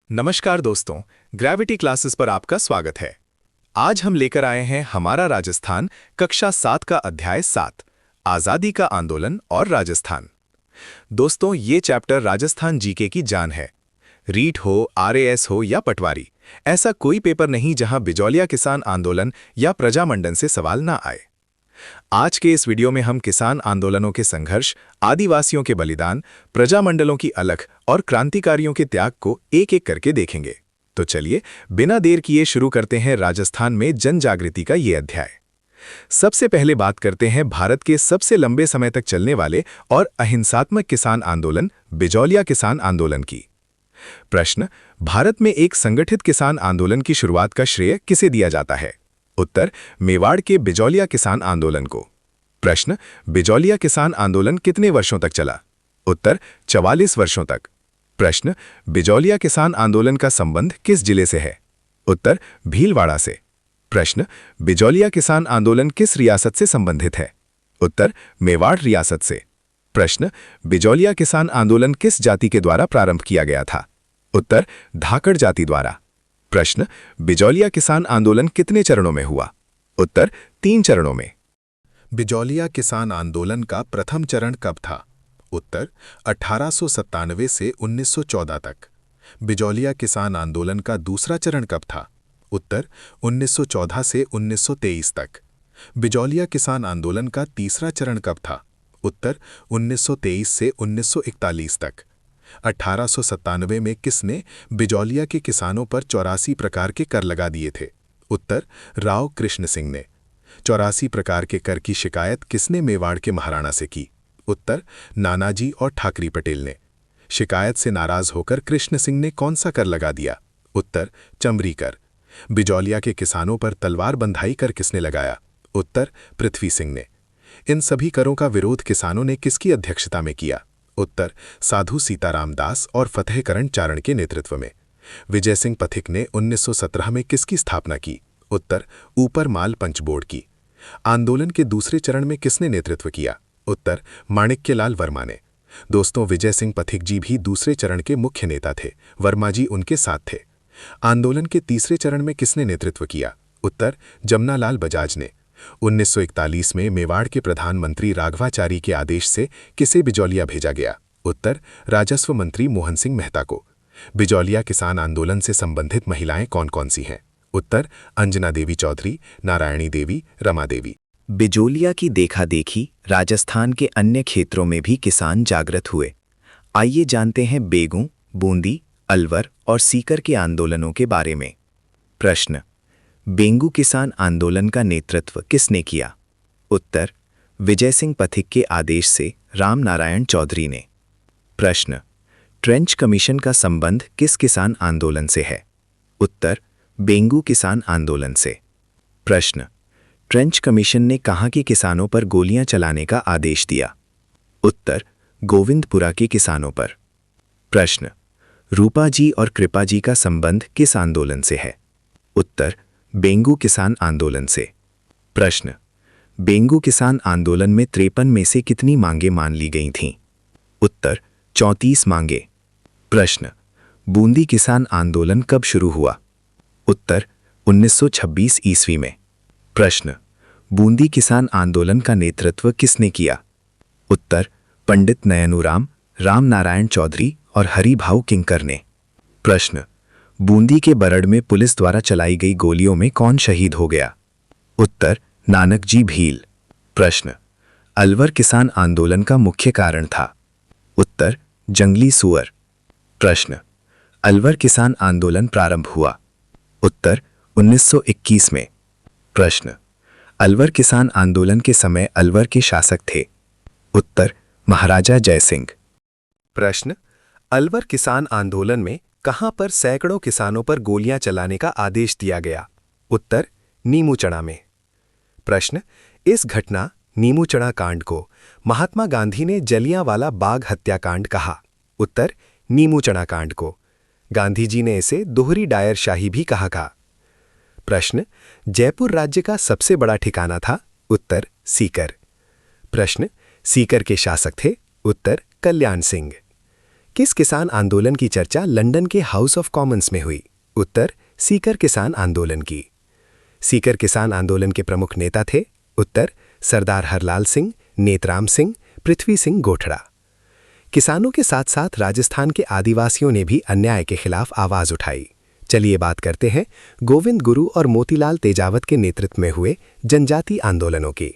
नमस्कार दोस्तों, gravity classes पर आपका स्वागत है। आज हम लेकर आए हैं हमारा राजस्थान कक्षा 7 का अध्याय 7, आज़ादी का आंदोलन और राजस्थान। दोस्तों, ये चैप्टर राजस्थान जीके की जान है। रीट हो, आरएएस हो या पटवारी, ऐसा कोई पेपर नहीं जहां बिजौलिया किसान आंदोलन या प्रजामंडन से सवाल ना आए। आज के इस वीडियो में हम किसान आंदोलनों के संघर्ष, आदिवासियों के बलिदान, प्रजामंडलों की अलख और क्रांतिकारियों के त्याग को एक एक करके देखेंगे। तो चलिए बिना देर किए शुरू करते हैं राजस्थान में जन जागृति का ये अध्याय। सबसे पहले बात करते हैं भारत के सबसे लंबे समय तक चलने वाले और अहिंसात्मक किसान आंदोलन बिजौलिया किसान आंदोलन की। प्रश्न: भारत में एक संगठित किसान आंदोलन की शुरुआत का श्रेय किसे दिया जाता है? उत्तर: मेवाड़ के बिजौलिया किसान आंदोलन को। प्रश्न: बिजौलिया किसान आंदोलन कितने वर्षों तक चला? उत्तर: 44 वर्षों तक। प्रश्न: बिजौलिया किसान आंदोलन का संबंध किस जिले से है? उत्तर: भीलवाड़ा से। प्रश्न: बिजौलिया किसान आंदोलन किस रियासत से संबंधित है? उत्तर: मेवाड़ रियासत से। प्रश्न: बिजौलिया किसान आंदोलन किस जाति के द्वारा प्रारंभ किया गया था? उत्तर: धाकड़ जाति द्वारा। प्रश्न: बिजौलिया किसान आंदोलन कितने चरणों में हुआ? उत्तर: 3 चरणों में। बिजौलिया किसान आंदोलन का प्रथम चरण कब था? उत्तर: 1897 से 1914 तक। बिजौलिया किसान आंदोलन का दूसरा चरण कब था? उत्तर: 1914 से 1923 तक। बिजौलिया किसान आंदोलन का तीसरा चरण कब था? उत्तर: 1923 से 1941 तक। 1897 में किसने बिजौलिया के किसानों पर 84 प्रकार के कर लगा दिए थे? उत्तर: राव कृष्ण सिंह ने। 84 प्रकार के कर की शिकायत किसने मेवाड़ के महाराणा से की? उत्तर: नानाजी और ठाकरी पटेल ने। शिकायत से नाराज होकर कृष्ण सिंह ने कौन सा कर लगा दिया? उत्तर: चमरी कर। बिजौलिया के किसानों पर तलवार बंधाई कर किसने लगाया? उत्तर: पृथ्वी सिंह ने। इन सभी करों का विरोध किसानों ने किसकी अध्यक्षता में किया? उत्तर: साधु सीताराम दास और फतेहकरण चारण के नेतृत्व में। विजय सिंह पथिक ने 1917 में किसकी स्थापना की? उत्तर: ऊपर माल पंच बोर्ड की। आंदोलन के दूसरे चरण में किसने नेतृत्व किया? उत्तर: माणिक्यलाल वर्मा ने। दोस्तों, विजय सिंह पथिक जी भी दूसरे चरण के मुख्य नेता थे, वर्मा जी उनके साथ थे। आंदोलन के तीसरे चरण में किसने नेतृत्व किया? उत्तर: जमनालाल बजाज ने। 1941 में मेवाड़ के प्रधानमंत्री राघवाचारी के आदेश से किसे बिजौलिया भेजा गया? उत्तर: राजस्व मंत्री मोहन सिंह मेहता को। बिजौलिया किसान आंदोलन से संबंधित महिलाएं कौन कौन सी हैं? उत्तर: अंजना देवी चौधरी, नारायणी देवी, रमा देवी। बिजौलिया की देखा देखी राजस्थान के अन्य क्षेत्रों में भी किसान जागृत हुए। आइए जानते हैं बेगू, बूंदी, अलवर और सीकर के आंदोलनों के बारे में। प्रश्न: बेंगू किसान आंदोलन का नेतृत्व किसने किया? उत्तर: विजय सिंह पथिक के आदेश से राम नारायण चौधरी ने। प्रश्न: ट्रेंच कमीशन का संबंध किस किसान आंदोलन से है? उत्तर: बेंगू किसान आंदोलन से। प्रश्न: ट्रेंच कमीशन ने कहां के किसानों पर गोलियां चलाने का आदेश दिया? उत्तर: गोविंदपुरा के किसानों पर। प्रश्न: रूपा जी और कृपा जी का संबंध किस आंदोलन से है? उत्तर: बेंगू किसान आंदोलन से। प्रश्न: बेंगू किसान आंदोलन में 53 में से कितनी मांगें मान ली गई थीं? उत्तर: 34 मांगे। प्रश्न: बूंदी किसान आंदोलन कब शुरू हुआ? उत्तर: 1926 ईस्वी में। प्रश्न: बूंदी किसान आंदोलन का नेतृत्व किसने किया? उत्तर: पंडित नयनूराम, राम नारायण चौधरी और हरिभाऊ किंकर ने। प्रश्न: बूंदी के बरड़ में पुलिस द्वारा चलाई गई गोलियों में कौन शहीद हो गया? उत्तर: नानक जी भील। प्रश्न: अलवर किसान आंदोलन का मुख्य कारण था? उत्तर: जंगली सुअर। प्रश्न: अलवर किसान आंदोलन प्रारंभ हुआ? उत्तर: 1921 में। प्रश्न: अलवर किसान आंदोलन के समय अलवर के शासक थे? उत्तर: महाराजा जयसिंह। प्रश्न: अलवर किसान आंदोलन में कहां पर सैकड़ों किसानों पर गोलियां चलाने का आदेश दिया गया? उत्तर: नीमूचड़ा में। प्रश्न: इस घटना नीमूचड़ा कांड को महात्मा गांधी ने जलियांवाला बाग हत्याकांड कहा? उत्तर: नीमूचड़ा कांड को। गांधी जी ने इसे दोहरी डायरशाही भी कहा था। प्रश्न: जयपुर राज्य का सबसे बड़ा ठिकाना था? उत्तर: सीकर। प्रश्न: सीकर के शासक थे? उत्तर: कल्याण सिंह। किस किसान आंदोलन की चर्चा लंदन के हाउस ऑफ कॉमन्स में हुई? उत्तर, सीकर किसान आंदोलन की। सीकर किसान आंदोलन के प्रमुख नेता थे? उत्तर, सरदार हरलाल सिंह, नेतराम सिंह, पृथ्वी सिंह गोठड़ा। किसानों के साथ साथ राजस्थान के आदिवासियों ने भी अन्याय के खिलाफ आवाज उठाई। चलिए बात करते हैं गोविंद गुरु और मोतीलाल तेजावत के नेतृत्व में हुए जनजाति आंदोलनों की।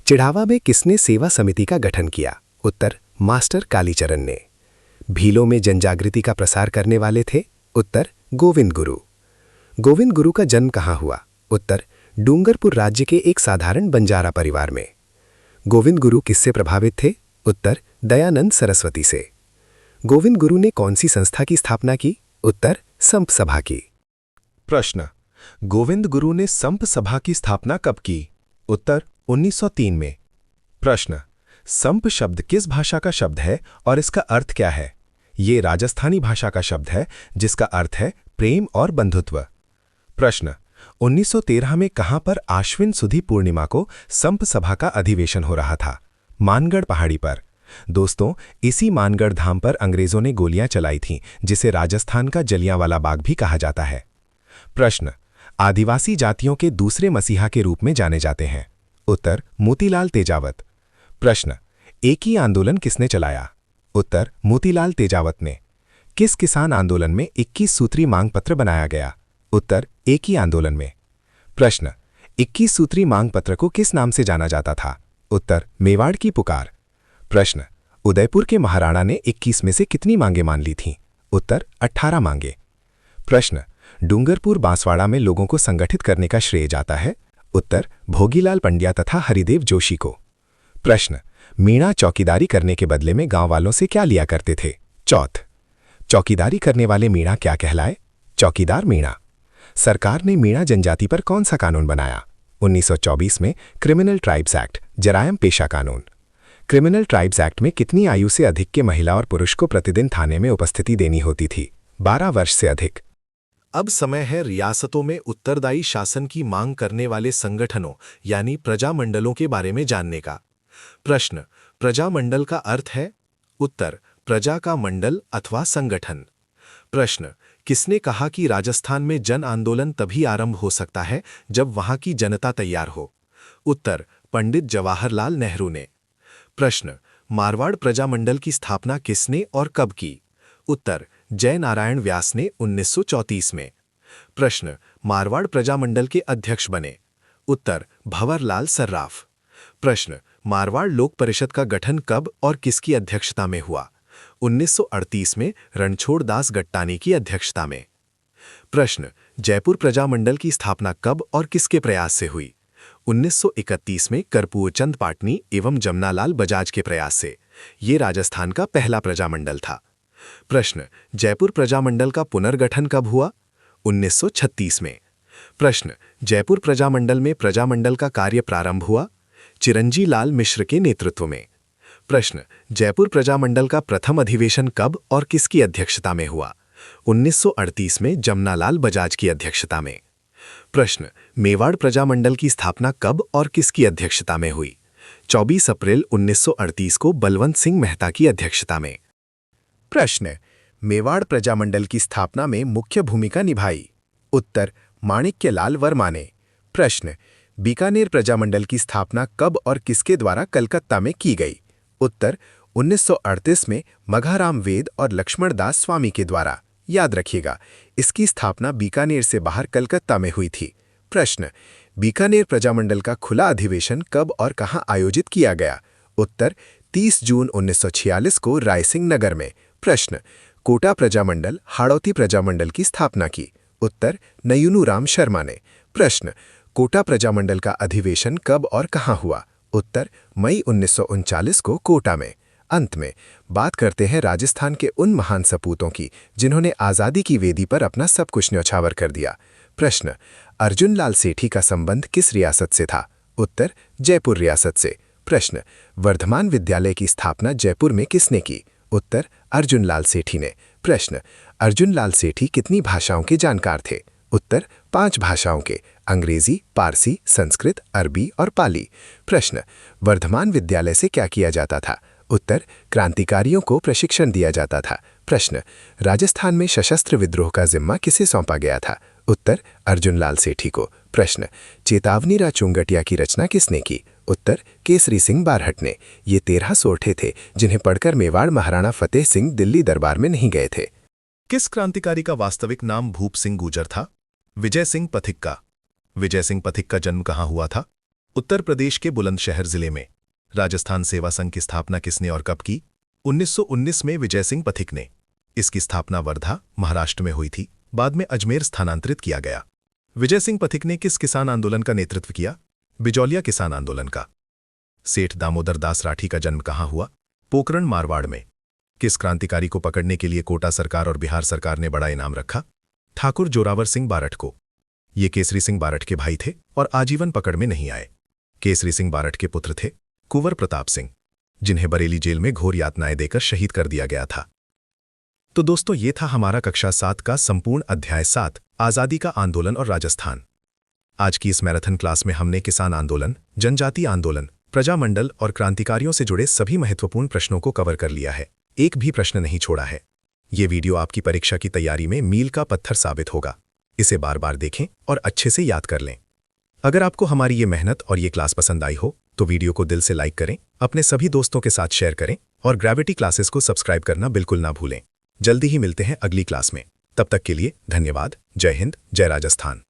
चिढ़ावा में किसने सेवा समिति का गठन किया? उत्तर, मास्टर कालीचरण ने। भीलों में जनजागृति का प्रसार करने वाले थे? उत्तर, गोविंद गुरु। गोविंद गुरु का जन्म कहाँ हुआ? उत्तर, डूंगरपुर राज्य के एक साधारण बंजारा परिवार में। गोविंद गुरु किससे प्रभावित थे? उत्तर, दयानंद सरस्वती से। गोविंद गुरु ने कौन सी संस्था की स्थापना की? उत्तर, संप सभा की। प्रश्न, गोविंद गुरु ने संप सभा की स्थापना कब की? उत्तर, 1903 में। प्रश्न, संप शब्द किस भाषा का शब्द है और इसका अर्थ क्या है? ये राजस्थानी भाषा का शब्द है जिसका अर्थ है प्रेम और बंधुत्व। प्रश्न, 1913 में कहां पर आश्विन सुधी पूर्णिमा को संप सभा का अधिवेशन हो रहा था? मानगढ़ पहाड़ी पर। दोस्तों, इसी मानगढ़ धाम पर अंग्रेजों ने गोलियां चलाई थीं, जिसे राजस्थान का जलियांवाला बाग भी कहा जाता है। प्रश्न, आदिवासी जातियों के दूसरे मसीहा के रूप में जाने जाते हैं? उत्तर, मोतीलाल तेजावत। प्रश्न, एक ही आंदोलन किसने चलाया? उत्तर, मोतीलाल तेजावत ने। किस किसान आंदोलन में 21 सूत्री मांग पत्र बनाया गया? उत्तर, एक ही आंदोलन में। प्रश्न, 21 सूत्री मांग पत्र को किस नाम से जाना जाता था? उत्तर, मेवाड़ की पुकार। प्रश्न, उदयपुर के महाराणा ने 21 में से कितनी मांगे मान ली थीं? उत्तर, 18 मांगे। प्रश्न, डूंगरपुर बांसवाड़ा में लोगों को संगठित करने का श्रेय जाता है? उत्तर, भोगीलाल पंड्या तथा हरिदेव जोशी को। प्रश्न, मीणा चौकीदारी करने के बदले में गांव वालों से क्या लिया करते थे? चौथ। चौकीदारी करने वाले मीणा क्या कहलाए? चौकीदार मीणा। सरकार ने मीणा जनजाति पर कौन सा कानून बनाया? 1924 में क्रिमिनल ट्राइब्स एक्ट, जरायम पेशा कानून। क्रिमिनल ट्राइब्स एक्ट में कितनी आयु से अधिक के महिला और पुरुष को प्रतिदिन थाने में उपस्थिति देनी होती थी? 12 वर्ष से अधिक। अब समय है रियासतों में उत्तरदायी शासन की मांग करने वाले संगठनों यानी प्रजामंडलों के बारे में जानने का। प्रश्न, प्रजामंडल का अर्थ है? उत्तर, प्रजा का मंडल अथवा संगठन। प्रश्न, किसने कहा कि राजस्थान में जन आंदोलन तभी आरंभ हो सकता है जब वहां की जनता तैयार हो? उत्तर, पंडित जवाहरलाल नेहरू ने। प्रश्न, मारवाड़ प्रजामंडल की स्थापना किसने और कब की? उत्तर, जय नारायण व्यास ने 1934 में। प्रश्न, मारवाड़ प्रजामंडल के अध्यक्ष बने? उत्तर, भंवरलाल सर्राफ। प्रश्न, मारवाड़ लोक परिषद का गठन कब और किसकी अध्यक्षता में हुआ? 1938 में रणछोड़ दास गट्टानी की अध्यक्षता में। प्रश्न, जयपुर प्रजामंडल की स्थापना कब और किसके प्रयास से हुई? 1931 में कर्पूर चंद पाटनी एवं जमनालाल बजाज के प्रयास से। ये राजस्थान का पहला प्रजामंडल था। प्रश्न, जयपुर प्रजामंडल का पुनर्गठन कब हुआ? 1936 में। प्रश्न, जयपुर प्रजामंडल में प्रजामंडल का कार्य प्रारंभ हुआ? चिरंजी लाल मिश्र के नेतृत्व में। प्रश्न, जयपुर प्रजामंडल का प्रथम अधिवेशन कब और किसकी अध्यक्षता में हुआ? 1938 में जमनालाल बजाज की अध्यक्षता में। प्रश्न, मेवाड़ प्रजामंडल की स्थापना कब और किसकी अध्यक्षता में हुई? 24 अप्रैल 1938 को बलवंत सिंह मेहता की अध्यक्षता में। प्रश्न, मेवाड़ प्रजामंडल की स्थापना में मुख्य भूमिका निभाई? उत्तर, माणिक्यलाल वर्मा ने। प्रश्न, बीकानेर प्रजामंडल की स्थापना कब और किसके द्वारा कलकत्ता में की गई? उत्तर, 1938 में मघाराम वेद और लक्ष्मण दास स्वामी के द्वारा। याद रखिएगा, इसकी स्थापना बीकानेर से बाहर कलकत्ता में हुई थी। प्रश्न, बीकानेर प्रजामंडल का खुला अधिवेशन कब और कहां आयोजित किया गया? उत्तर, 30 जून 1946 को रायसिंह नगर में। प्रश्न, कोटा प्रजामंडल हाड़ौती प्रजामंडल की स्थापना की? उत्तर, नयूनू राम शर्मा ने। प्रश्न, कोटा प्रजामंडल का अधिवेशन कब और कहां हुआ? उत्तर, मई 1939 को कोटा में। अंत में बात करते हैं राजस्थान के उन महान सपूतों की जिन्होंने आज़ादी की वेदी पर अपना सब कुछ न्यौछावर कर दिया। प्रश्न, अर्जुन लाल सेठी का संबंध किस रियासत से था? उत्तर, जयपुर रियासत से। प्रश्न, वर्धमान विद्यालय की स्थापना जयपुर में किसने की? उत्तर, अर्जुन लाल सेठी ने। प्रश्न, अर्जुन लाल सेठी कितनी भाषाओं के जानकार थे? उत्तर, 5 भाषाओं के, अंग्रेजी, पारसी, संस्कृत, अरबी और पाली। प्रश्न, वर्धमान विद्यालय से क्या किया जाता था? उत्तर, क्रांतिकारियों को प्रशिक्षण दिया जाता था। प्रश्न, राजस्थान में सशस्त्र विद्रोह का जिम्मा किसे सौंपा गया था? उत्तर, अर्जुन लाल सेठी को। प्रश्न, चेतावनी रा चुंगटिया की रचना किसने की? उत्तर, केसरी सिंह बारहट ने। ये 13 सोरठे थे जिन्हें पढ़कर मेवाड़ महाराणा फतेह सिंह दिल्ली दरबार में नहीं गए थे। किस क्रांतिकारी का वास्तविक नाम भूप सिंह गुर्जर था? विजय सिंह पथिक का। विजय सिंह पथिक का जन्म कहाँ हुआ था? उत्तर प्रदेश के बुलंदशहर जिले में। राजस्थान सेवा संघ की स्थापना किसने और कब की? 1919 में विजय सिंह पथिक ने। इसकी स्थापना वर्धा, महाराष्ट्र में हुई थी, बाद में अजमेर स्थानांतरित किया गया। विजय सिंह पथिक ने किस किसान आंदोलन का नेतृत्व किया? बिजौलिया किसान आंदोलन का। सेठ दामोदर दास राठी का जन्म कहाँ हुआ? पोखरण, मारवाड़ में। किस क्रांतिकारी को पकड़ने के लिए कोटा सरकार और बिहार सरकार ने बड़ा इनाम रखा? ठाकुर जोरावर सिंह बारठ को। ये केसरी सिंह बारठ के भाई थे और आजीवन पकड़ में नहीं आए। केसरी सिंह बारठ के पुत्र थे कुंवर प्रताप सिंह, जिन्हें बरेली जेल में घोर यातनाएं देकर शहीद कर दिया गया था। तो दोस्तों, ये था हमारा कक्षा 7 का संपूर्ण अध्याय 7, आज़ादी का आंदोलन और राजस्थान। आज की इस मैराथन क्लास में हमने किसान आंदोलन, जनजाति आंदोलन, प्रजामंडल और क्रांतिकारियों से जुड़े सभी महत्वपूर्ण प्रश्नों को कवर कर लिया है। एक भी प्रश्न नहीं छोड़ा है। ये वीडियो आपकी परीक्षा की तैयारी में मील का पत्थर साबित होगा। इसे बार बार देखें और अच्छे से याद कर लें। अगर आपको हमारी ये मेहनत और ये क्लास पसंद आई हो तो वीडियो को दिल से लाइक करें, अपने सभी दोस्तों के साथ शेयर करें और ग्रेविटी क्लासेस को सब्सक्राइब करना बिल्कुल ना भूलें। जल्दी ही मिलते हैं अगली क्लास में। तब तक के लिए धन्यवाद। जय हिंद, जय राजस्थान।